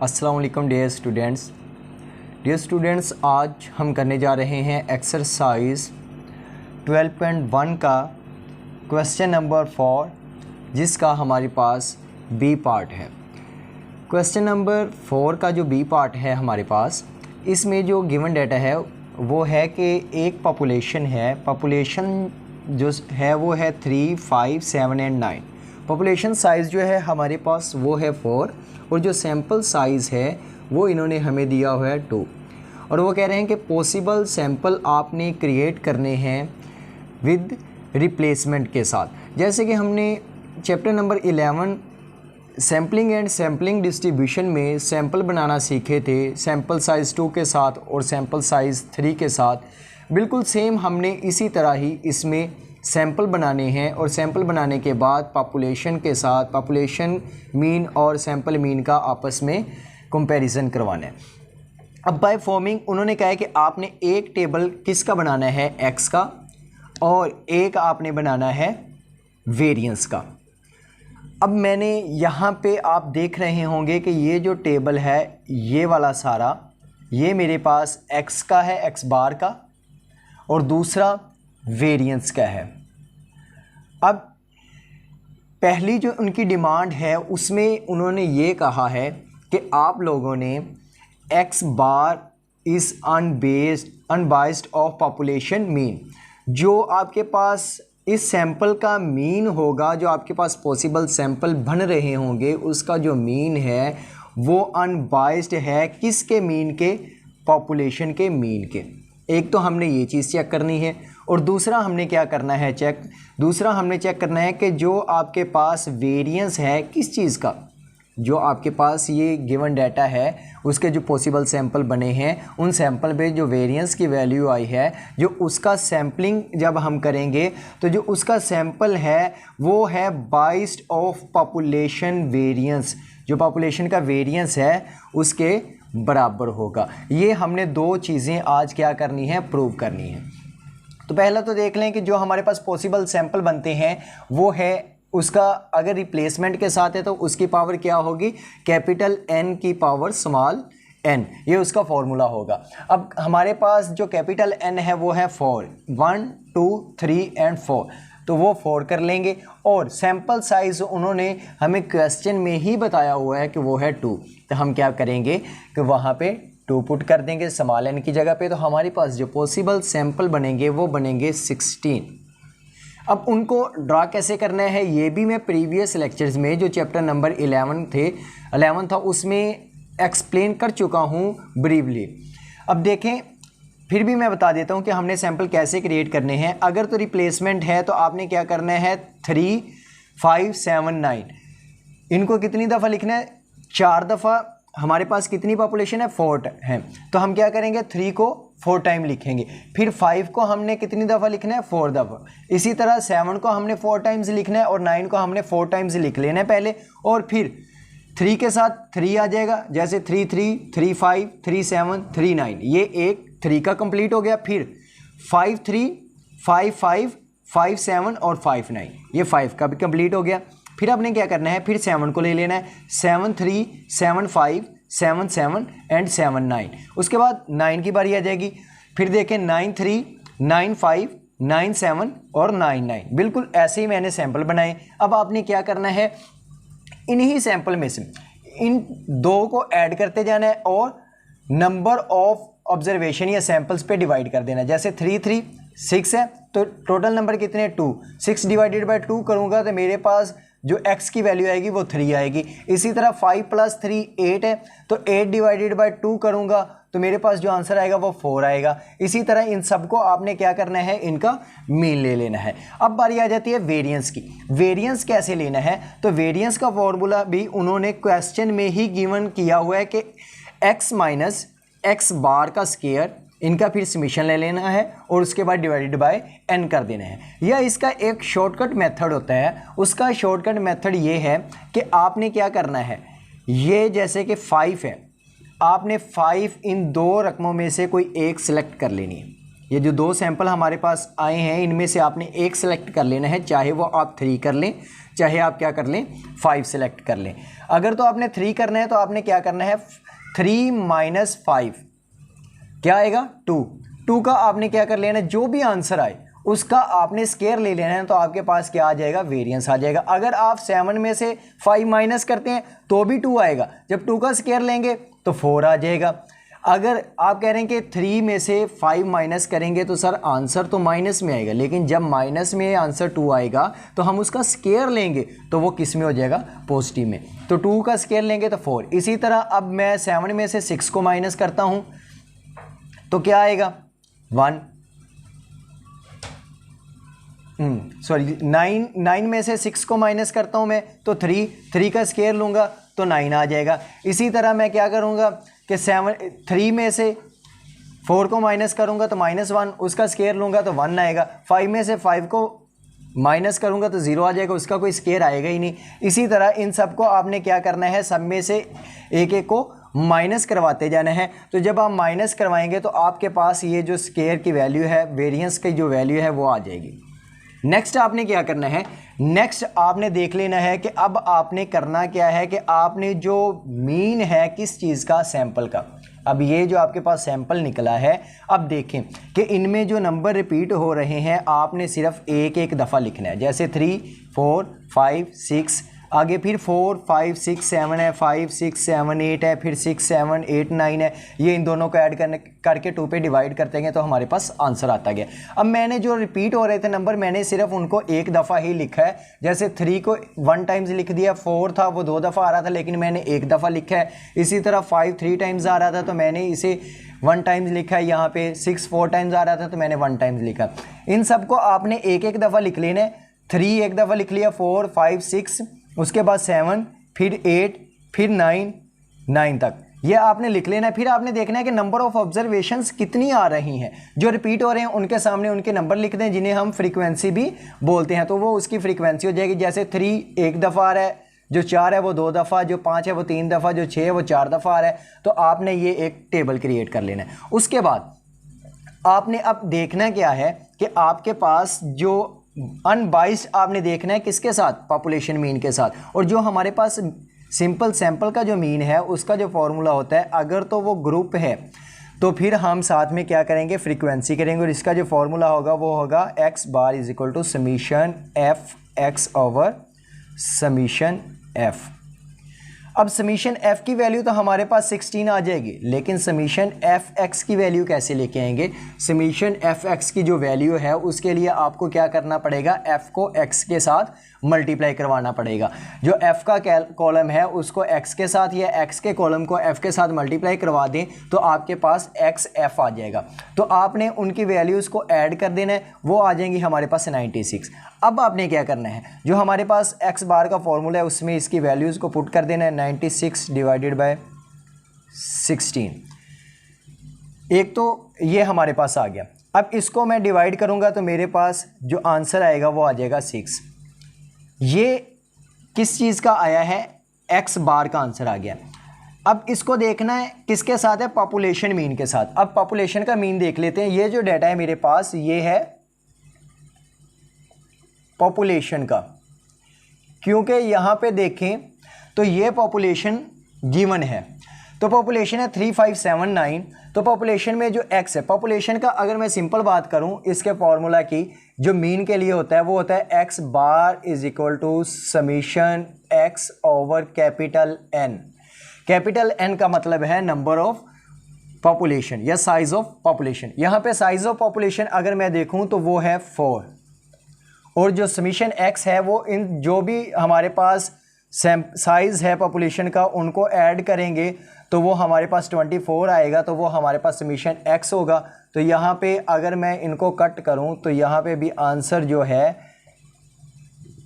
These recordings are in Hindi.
अस्सलाम वालेकुम डियर स्टूडेंट्स, आज हम करने जा रहे हैं एक्सरसाइज 12.1 का क्वेश्चन नंबर 4, जिसका हमारे पास बी पार्ट है। क्वेश्चन नंबर 4 का जो बी पार्ट है हमारे पास, इसमें जो गिवन डाटा है वो है कि एक पॉपुलेशन है, पॉपुलेशन जो है वो है 3, 5, 7 एंड 9। पॉपुलेशन साइज़ जो है हमारे पास वो है 4 और जो सैम्पल साइज़ है वो इन्होंने हमें दिया हुआ है 2। और वो कह रहे हैं कि पॉसिबल सैम्पल आपने क्रिएट करने हैं विद रिप्लेसमेंट के साथ। जैसे कि हमने chapter number 11 sampling and sampling distribution में सैम्पल बनाना सीखे थे, सैम्पल साइज़ 2 के साथ और सैम्पल साइज़ 3 के साथ। बिल्कुल सेम हमने इसी तरह ही इसमें सैम्पल बनाने हैं और सैम्पल बनाने के बाद पॉपुलेशन के साथ पॉपुलेशन मीन और सैम्पल मीन का आपस में कंपैरिजन करवाना है। अब बाय फॉर्मिंग उन्होंने कहा है कि आपने एक टेबल किसका बनाना है, एक्स का, और एक आपने बनाना है वेरिएंस का। अब मैंने यहाँ पे आप देख रहे होंगे कि ये जो टेबल है ये वाला सारा, ये मेरे पास एक्स का है, एक्स बार का, और दूसरा वेरिएंस का है। अब पहली जो उनकी डिमांड है उसमें उन्होंने ये कहा है कि आप लोगों ने x bar is unbiased of population mean. जो आपके पास इस सैंपल का मीन होगा, जो आपके पास पॉसिबल सैंपल बन रहे होंगे, उसका जो मीन है वो अनबाइस्ड है किसके मीन के, पॉपुलेशन के मीन के। एक तो हमने ये चीज़ चेक करनी है और दूसरा हमने क्या करना है दूसरा हमने चेक करना है कि जो आपके पास वेरिएंस है किस चीज़ का, जो आपके पास ये गिवन डाटा है उसके जो पॉसिबल सैंपल बने हैं उन सैंपल पे जो वेरिएंस की वैल्यू आई है, जो उसका सैम्पलिंग जब हम करेंगे तो जो उसका सैंपल है वो है बाइस्ड ऑफ पॉपुलेशन वेरिएंस, जो पॉपुलेशन का वेरिएंस है उसके बराबर होगा। ये हमने दो चीज़ें आज क्या करनी है, प्रूव करनी है। तो पहला तो देख लें कि जो हमारे पास पॉसिबल सैंपल बनते हैं वो है उसका, अगर रिप्लेसमेंट के साथ है तो उसकी पावर क्या होगी, कैपिटल N की पावर स्मॉल n, ये उसका फॉर्मूला होगा। अब हमारे पास जो कैपिटल N है वो है 4, 1, 2, 3 एंड 4, तो वो 4 कर लेंगे। और सैंपल साइज़ उन्होंने हमें क्वेश्चन में ही बताया हुआ है कि वो है 2, तो हम क्या करेंगे कि वहाँ पे 2 पुट कर देंगे स्मॉल n की जगह पे। तो हमारे पास जो पॉसिबल सैंपल बनेंगे वो बनेंगे 16। अब उनको ड्रा कैसे करना है ये भी मैं प्रीवियस लेक्चर्स में जो चैप्टर नंबर 11 था उसमें एक्सप्लेन कर चुका हूँ ब्रीफली। अब देखें, फिर भी मैं बता देता हूँ कि हमने सैंपल कैसे क्रिएट करने हैं। अगर तो रिप्लेसमेंट है तो आपने क्या करना है, 3, 5, 7, 9, इनको कितनी दफ़ा लिखना है, 4 दफ़ा। हमारे पास कितनी पॉपुलेशन है, 4 है, तो हम क्या करेंगे 3 को 4 टाइम लिखेंगे। फिर 5 को हमने कितनी दफ़ा लिखना है, 4 दफ़ा। इसी तरह 7 को हमने 4 टाइम्स लिखना है और 9 को हमने 4 टाइम्स लिख लेना है पहले, और फिर 3 के साथ 3 आ जाएगा, जैसे 3, 3, 3, 5, 3, 7, 3, 9, ये एक 3 का कंप्लीट हो गया। फिर 5, 3, 5, 5, 5, 7 और 5, 9, ये 5 का भी कंप्लीट हो गया। फिर आपने क्या करना है, फिर 7 को ले लेना है, 7, 3, 7, 5, 7, 7 एंड 7, 9। उसके बाद 9 की बारी आ जाएगी। फिर देखें 9, 3, 9, 5, 9, 7 और 9, 9। बिल्कुल ऐसे ही मैंने सैंपल बनाए। अब आपने क्या करना है, इन्हीं सैंपल में से इन 2 को ऐड करते जाना है और नंबर ऑफ ऑब्जर्वेशन या सैंपल्स पे डिवाइड कर देना है। जैसे 3, 3, 6 है तो टोटल नंबर कितने, 2, 6 डिवाइडेड बाय 2 करूँगा तो मेरे पास जो x की वैल्यू आएगी वो 3 आएगी। इसी तरह 5 + 3 8 है तो 8 डिवाइडेड बाय 2 करूँगा तो मेरे पास जो आंसर आएगा वो 4 आएगा। इसी तरह इन सबको आपने क्या करना है, इनका मीन ले लेना है। अब बारी आ जाती है वेरिएंस की। वेरिएंस कैसे लेना है, तो वेरिएंस का फॉर्मूला भी उन्होंने क्वेश्चन में ही गिवन किया हुआ है कि x माइनस x बार का स्क्वायर, इनका फिर समेशन ले लेना है और उसके बाद डिवाइडेड बाय n कर देना है। यह इसका एक शॉर्टकट मेथड होता है। उसका शॉर्टकट मेथड ये है कि आपने क्या करना है, ये जैसे कि 5 है, आपने 5 इन 2 रकमों में से कोई एक सिलेक्ट कर लेनी है। ये जो 2 सैंपल हमारे पास आए हैं इनमें से आपने एक सिलेक्ट कर लेना है, चाहे वो आप 3 कर लें, चाहे आप क्या कर लें 5 सेलेक्ट कर लें। अगर तो आपने 3 करना है तो आपने क्या करना है 3 माइनस 5 क्या आएगा 2 का आपने क्या कर लेना है जो भी आंसर आए उसका आपने स्केयर ले लेना है तो आपके पास क्या आ जाएगा वेरिएंस आ जाएगा। अगर आप 7 में से 5 माइनस करते हैं तो भी 2 आएगा, जब 2 का स्केयर लेंगे तो 4 आ जाएगा। अगर आप कह रहे हैं कि 3 में से 5 माइनस करेंगे तो सर आंसर तो माइनस में आएगा, लेकिन जब माइनस में आंसर 2 आएगा तो हम उसका स्केयर लेंगे तो वो किस में हो जाएगा पॉजिटिव में, तो 2 का स्केयर लेंगे तो 4। इसी तरह अब मैं 7 में से 6 को माइनस करता हूं तो क्या आएगा 1, सॉरी 9 में से 6 को माइनस करता हूं मैं तो 3 का स्केयर लूंगा तो 9 आ जाएगा। इसी तरह मैं क्या करूंगा कि 3 में से 4 को माइनस करूंगा तो -1, उसका स्केयर लूंगा तो 1 आएगा। 5 में से 5 को माइनस करूंगा तो 0 आ जाएगा, उसका कोई स्केयर आएगा ही नहीं। इसी तरह इन सब को आपने क्या करना है सब में से एक एक को माइनस करवाते जाना है। तो जब आप माइनस करवाएंगे तो आपके पास ये जो स्केयर की वैल्यू है, वेरिएंस की जो वैल्यू है वो आ जाएगी। नेक्स्ट आपने क्या करना है, नेक्स्ट आपने देख लेना है कि अब आपने करना क्या है कि आपने जो मीन है किस चीज़ का, सैंपल का। अब ये जो आपके पास सैंपल निकला है, अब देखें कि इनमें जो नंबर रिपीट हो रहे हैं आपने सिर्फ एक एक दफ़ा लिखना है। जैसे 3, 4, 5, 6, आगे फिर 4, 5, 6, 7 है, 5, 6, 7, 8 है, फिर 6, 7, 8, 9 है। ये इन दोनों को ऐड करके 2 पे डिवाइड करते हैं तो हमारे पास आंसर आता गया। अब मैंने जो रिपीट हो रहे थे नंबर मैंने सिर्फ उनको एक दफ़ा ही लिखा है। जैसे 3 को 1 टाइम्स लिख दिया, 4 था वो 2 दफ़ा आ रहा था लेकिन मैंने एक दफ़ा लिखा है। इसी तरह 5 3 टाइम्स आ रहा था तो मैंने इसे 1 टाइम्स लिखा है। यहाँ पे 6 4 टाइम्स आ रहा था तो मैंने 1 टाइम्स लिखा। इन सबको आपने एक एक दफ़ा लिख लेना है। 3 एक दफ़ा लिख लिया, 4, 5, 6, उसके बाद 7, फिर 8, फिर 9 तक ये आपने लिख लेना है। फिर आपने देखना है कि नंबर ऑफ ऑब्जर्वेशंस कितनी आ रही हैं, जो रिपीट हो रहे हैं उनके सामने उनके नंबर लिख दें, जिन्हें हम फ्रीक्वेंसी भी बोलते हैं, तो वो उसकी फ्रीक्वेंसी हो जाएगी। जैसे 3 एक दफ़ा आ रहा है, जो 4 है वो 2 दफ़ा, जो 5 है वो 3 दफ़ा, जो 6 है वो 4 दफ़ा आ रहा है। तो आपने ये एक टेबल क्रिएट कर लेना है। उसके बाद आपने अब देखना क्या है कि आपके पास जो अनबाइस्ड आपने देखना है किसके साथ, पॉपुलेशन मीन के साथ। और जो हमारे पास सिंपल सैंपल का जो मीन है उसका जो फॉर्मूला होता है, अगर तो वो ग्रुप है तो फिर हम साथ में क्या करेंगे फ्रीक्वेंसी करेंगे, और इसका जो फॉर्मूला होगा वो होगा x bar is equal to summation f x over summation f. अब समीशन f की वैल्यू तो हमारे पास 16 आ जाएगी, लेकिन समीशन fx की वैल्यू कैसे लेके आएंगे। समीशन fx की जो वैल्यू है उसके लिए आपको क्या करना पड़ेगा, f को x के साथ मल्टीप्लाई करवाना पड़ेगा। जो f का कॉलम है उसको x के साथ या x के कॉलम को f के साथ मल्टीप्लाई करवा दें तो आपके पास xf आ जाएगा। तो आपने उनकी वैल्यूज़ को ऐड कर देना है, वो आ जाएंगी हमारे पास 96। अब आपने क्या करना है, जो हमारे पास x बार का फॉर्मूला है उसमें इसकी वैल्यूज़ को पुट कर देना है। 96 डिवाइडेड बाय 16, एक तो ये हमारे पास आ गया। अब इसको मैं डिवाइड करूंगा तो मेरे पास जो आंसर आएगा वो आ जाएगा 6। ये किस चीज़ का आया है, x बार का आंसर आ गया। अब इसको देखना है किसके साथ है, पॉपुलेशन मीन के साथ। अब पॉपुलेशन का मीन देख लेते हैं। ये जो डाटा है मेरे पास ये है पॉपुलेशन का, क्योंकि यहाँ पे देखें तो ये पॉपुलेशन गिवन है। तो पॉपुलेशन है 3579। तो पॉपुलेशन में जो x है, पॉपुलेशन का अगर मैं सिंपल बात करूं इसके फॉर्मूला की, जो मीन के लिए होता है वो होता है x bar is equal to summation x over capital N। Capital N का मतलब है नंबर ऑफ पॉपुलेशन या साइज ऑफ पॉपुलेशन। यहाँ पे साइज ऑफ पॉपुलेशन अगर मैं देखूं तो वो है 4, और जो समीशन x है वो इन जो भी हमारे पास साइज़ है पॉपुलेशन का उनको ऐड करेंगे तो वो हमारे पास 24 आएगा, तो वो हमारे पास समीशन x होगा। तो यहाँ पे अगर मैं इनको कट करूँ तो यहाँ पे भी आंसर जो है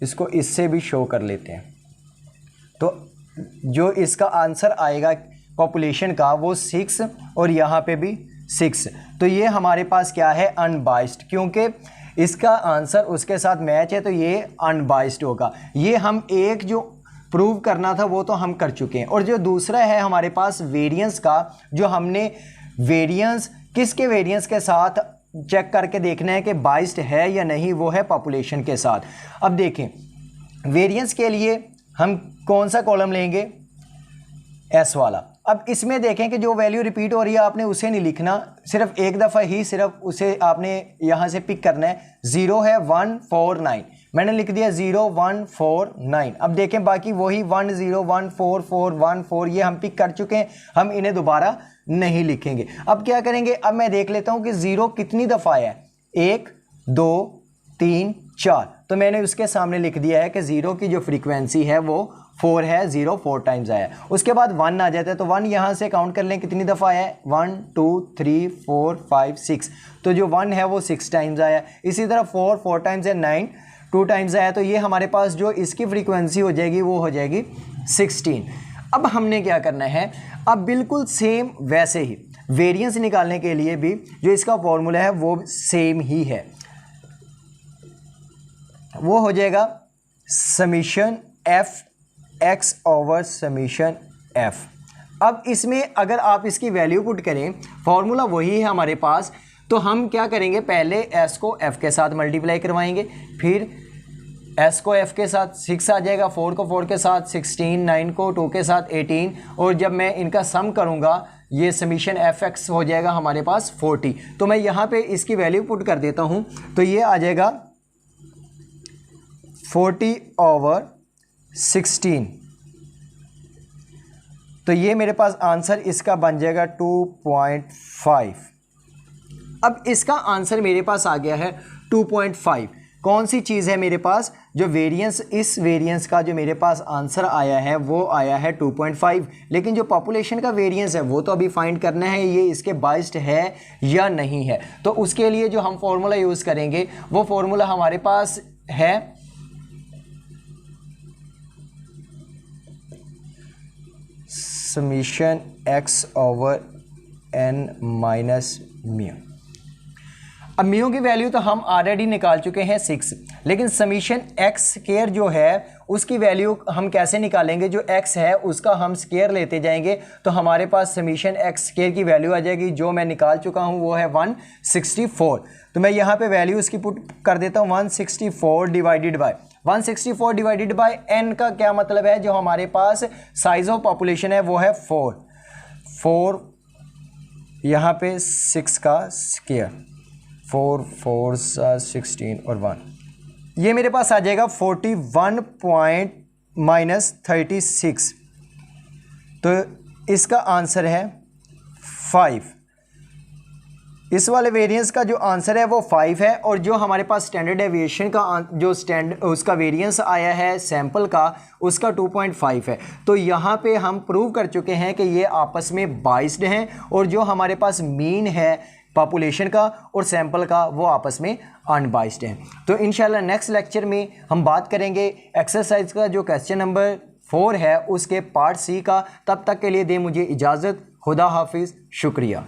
इसको इससे भी शो कर लेते हैं। तो जो इसका आंसर आएगा पॉपुलेशन का वो 6 और यहाँ पे भी 6। तो ये हमारे पास क्या है, अनबाइस्ड, क्योंकि इसका आंसर उसके साथ मैच है तो ये अनबाइस्ड होगा। ये हम एक जो प्रूव करना था वो तो हम कर चुके हैं। और जो दूसरा है हमारे पास वेरिएंस का, जो हमने वेरिएंस किसके वेरिएंस के साथ चेक करके देखना है कि बाइस्ड है या नहीं, वो है पॉपुलेशन के साथ। अब देखें वेरिएंस के लिए हम कौन सा कॉलम लेंगे, एस वाला। अब इसमें देखें कि जो वैल्यू रिपीट हो रही है आपने उसे नहीं लिखना, सिर्फ एक दफ़ा ही सिर्फ उसे आपने यहाँ से पिक करना है। 0 है 149, मैंने लिख दिया 0149। अब देखें बाकी वही 10144114 ये हम पिक कर चुके हैं, हम इन्हें दोबारा नहीं लिखेंगे। अब क्या करेंगे, अब मैं देख लेता हूँ कि 0 कितनी दफ़ा आया है, 1 2 3 4, तो मैंने उसके सामने लिख दिया है कि 0 की जो फ्रीक्वेंसी है वो 4 है, 0 4 टाइम्स आया। उसके बाद 1 आ जाता है, तो 1 यहाँ से काउंट कर लें कितनी दफ़ा आया है, 1 2 3 4 5 6, तो जो 1 है वो 6 टाइम्स आया। इसी तरह 4 4 टाइम्स है 9 2 टाइम्स आया, तो ये हमारे पास जो इसकी फ्रीक्वेंसी हो जाएगी वो हो जाएगी 16। अब हमने क्या करना है, अब बिल्कुल सेम वैसे ही वेरिएंस निकालने के लिए भी जो इसका फॉर्मूला है वो सेम ही है, वो हो जाएगा summation f x over summation f. अब इसमें अगर आप इसकी वैल्यू पुट करें, फॉर्मूला वही है हमारे पास, तो हम क्या करेंगे, पहले एस को एफ के साथ मल्टीप्लाई करवाएंगे, फिर एस को एफ के साथ 6 आ जाएगा, 4 को 4 के साथ 16, 9 को 2 के साथ 18, और जब मैं इनका सम करूंगा ये समीशन एफ एक्स हो जाएगा हमारे पास 40। तो मैं यहाँ पे इसकी वैल्यू पुट कर देता हूँ, तो ये आ जाएगा 40 ओवर 16, तो ये मेरे पास आंसर इसका बन जाएगा 2.5। अब इसका आंसर मेरे पास आ गया है 2.5। कौन सी चीज़ है मेरे पास, जो वेरिएंस, इस वेरिएंस का जो मेरे पास आंसर आया है वो आया है 2.5, लेकिन जो पॉपुलेशन का वेरिएंस है वो तो अभी फाइंड करना है ये इसके बाइस्ड है या नहीं है। तो उसके लिए जो हम फॉर्मूला यूज़ करेंगे वो फॉर्मूला हमारे पास है summation x over N minus mu. अब म्यू की वैल्यू तो हम ऑलरेडी निकाल चुके हैं 6, लेकिन समीशन एक्स स्क्वायर जो है उसकी वैल्यू हम कैसे निकालेंगे, जो एक्स है उसका हम स्क्वायर लेते जाएंगे, तो हमारे पास समीशन एक्स स्क्वायर की वैल्यू आ जाएगी, जो मैं निकाल चुका हूं वो है 164। तो मैं यहाँ पे वैल्यू इसकी पुट कर देता हूँ 164 divided by 164 divided by N का क्या मतलब है, जो हमारे पास साइज ऑफ पॉपुलेशन है वो है 4 यहाँ पे 6 का स्क्वायर, 4 4 16 और 1, ये मेरे पास आ जाएगा 41.-36, तो इसका आंसर है 5। इस वाले वेरिएंस का जो आंसर है वो 5 है, और जो हमारे पास स्टैंडर्ड डेविएशन का जो उसका वेरिएंस आया है सैंपल का उसका 2.5 है। तो यहाँ पे हम प्रूव कर चुके हैं कि ये आपस में बाइस्ड हैं, और जो हमारे पास मीन है पॉपुलेशन का और सैंपल का वो आपस में अनबाइस्ड हैं। तो इंशाल्लाह नेक्स्ट लेक्चर में हम बात करेंगे एक्सरसाइज का जो क्वेश्चन नंबर 4 है उसके पार्ट सी का। तब तक के लिए दे मुझे इजाज़त, खुदा हाफिज़, शुक्रिया।